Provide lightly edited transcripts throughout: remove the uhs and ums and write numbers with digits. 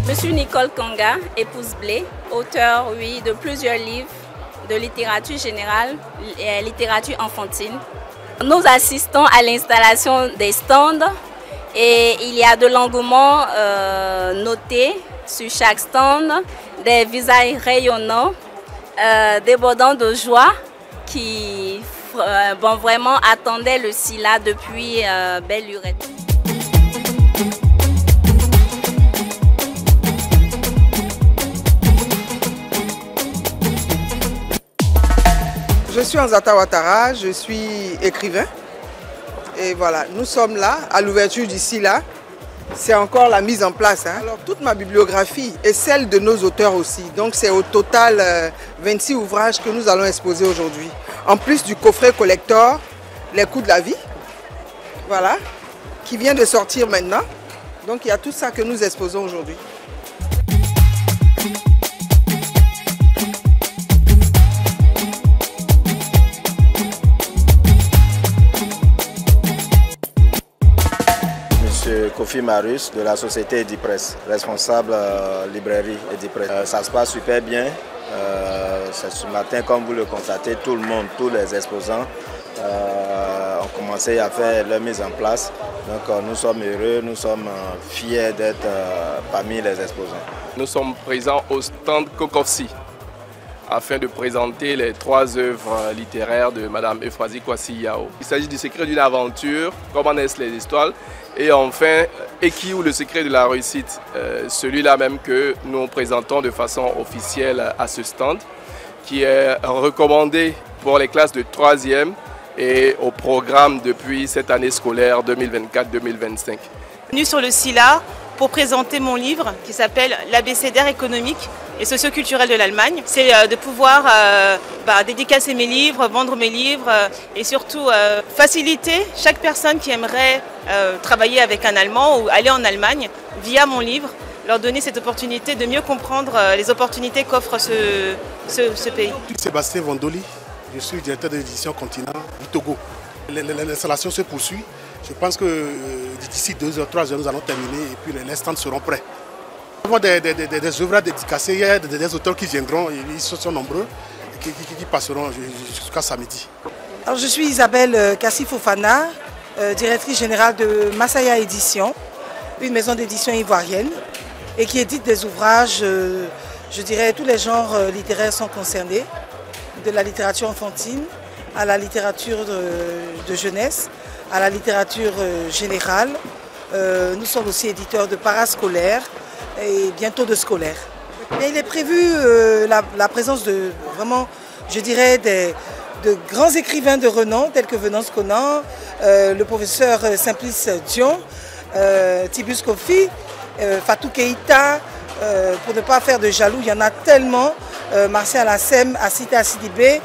Je suis Nicole Kanga, épouse Blé, auteure de plusieurs livres de littérature générale et littérature enfantine. Nous assistons à l'installation des stands et il y a de l'engouement noté sur chaque stand, des visages rayonnants, débordants de joie qui vraiment attendaient le SILA depuis belle lurette. Je suis Nzata Ouattara, je suis écrivain et voilà, nous sommes là à l'ouverture du SILA. C'est encore la mise en place. Alors toute ma bibliographie est celle de nos auteurs aussi. Donc c'est au total 26 ouvrages que nous allons exposer aujourd'hui. En plus du coffret collector, Les coups de la vie, voilà, qui vient de sortir maintenant. Donc il y a tout ça que nous exposons aujourd'hui. Kofi Marus de la société Edipresse, responsable librairie Edipresse. Ça se passe super bien. Ce matin, comme vous le constatez, tout le monde, tous les exposants ont commencé à faire leur mise en place. Donc nous sommes heureux, nous sommes fiers d'être parmi les exposants. Nous sommes présents au stand Kokofsi afin de présenter les 3 œuvres littéraires de Mme Euphrasie Kwasi Yao. Il s'agit du secret d'une aventure, comment naissent les histoires, et enfin Eki ou le secret de la réussite, celui-là même que nous présentons de façon officielle à ce stand, qui est recommandé pour les classes de 3e et au programme depuis cette année scolaire 2024-2025. Venu sur le SILA pour présenter mon livre qui s'appelle L'abécédaire économique et socio-culturel de l'Allemagne. C'est de pouvoir dédicacer mes livres, vendre mes livres et surtout faciliter chaque personne qui aimerait travailler avec un Allemand ou aller en Allemagne via mon livre, leur donner cette opportunité de mieux comprendre les opportunités qu'offre ce pays. Sébastien Vandoli, je suis directeur de l'édition Continent du Togo. L'installation se poursuit. Je pense que d'ici 2 heures, 3 heures, nous allons terminer et puis les stands seront prêts. Nous avons des œuvres dédicacées, il y a des auteurs qui viendront, ils sont nombreux, qui passeront jusqu'à samedi. Alors, je suis Isabelle Kassi Fofana, directrice générale de Masaya Édition, une maison d'édition ivoirienne et qui édite des ouvrages, je dirais, tous les genres littéraires sont concernés, de la littérature enfantine à la littérature de jeunesse, à la littérature générale. Nous sommes aussi éditeurs de parascolaires et bientôt de scolaires. Et il est prévu la présence de vraiment, je dirais, de grands écrivains de renom tels que Venance Conan, le professeur Simplice Dion, Tibus Kofi, Fatou Keïta, pour ne pas faire de jaloux, il y en a tellement. Martial Assem, Asita Sidibé,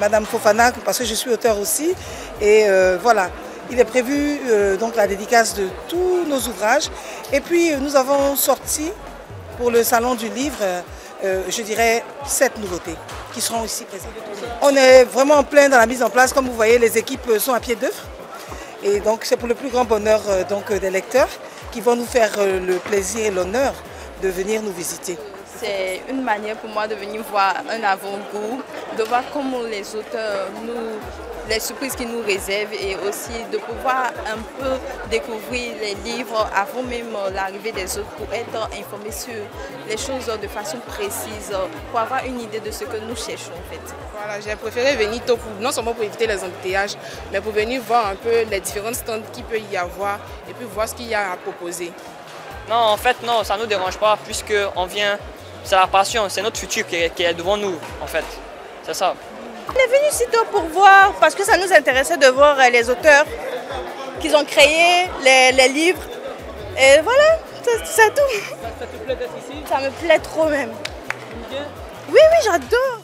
Madame Fofana, parce que je suis auteur aussi. Et voilà, il est prévu donc la dédicace de tous nos ouvrages. Et puis nous avons sorti pour le salon du livre, je dirais, 7 nouveautés qui seront ici présentes. On est vraiment en plein dans la mise en place. Comme vous voyez, les équipes sont à pied d'œuvre. Et donc c'est pour le plus grand bonheur des lecteurs qui vont nous faire le plaisir et l'honneur de venir nous visiter. C'est une manière pour moi de venir voir un avant-goût, de voir comment les auteurs, les surprises qu'ils nous réservent et aussi de pouvoir un peu découvrir les livres avant même l'arrivée des autres pour être informé sur les choses de façon précise, pour avoir une idée de ce que nous cherchons en fait. Voilà, j'ai préféré venir tôt, non seulement pour éviter les embouteillages, mais pour venir voir un peu les différents stands qu'il peut y avoir et puis voir ce qu'il y a à proposer. Non, en fait, non, ça ne nous dérange pas puisqu'on vient. C'est la passion, c'est notre futur qui est devant nous, en fait. C'est ça. On est venu si tôt pour voir, parce que ça nous intéressait de voir les auteurs qui ont créé les livres. Et voilà, c'est tout. Ça te plaît d'être ici? Ça me plaît trop même. Oui, j'adore.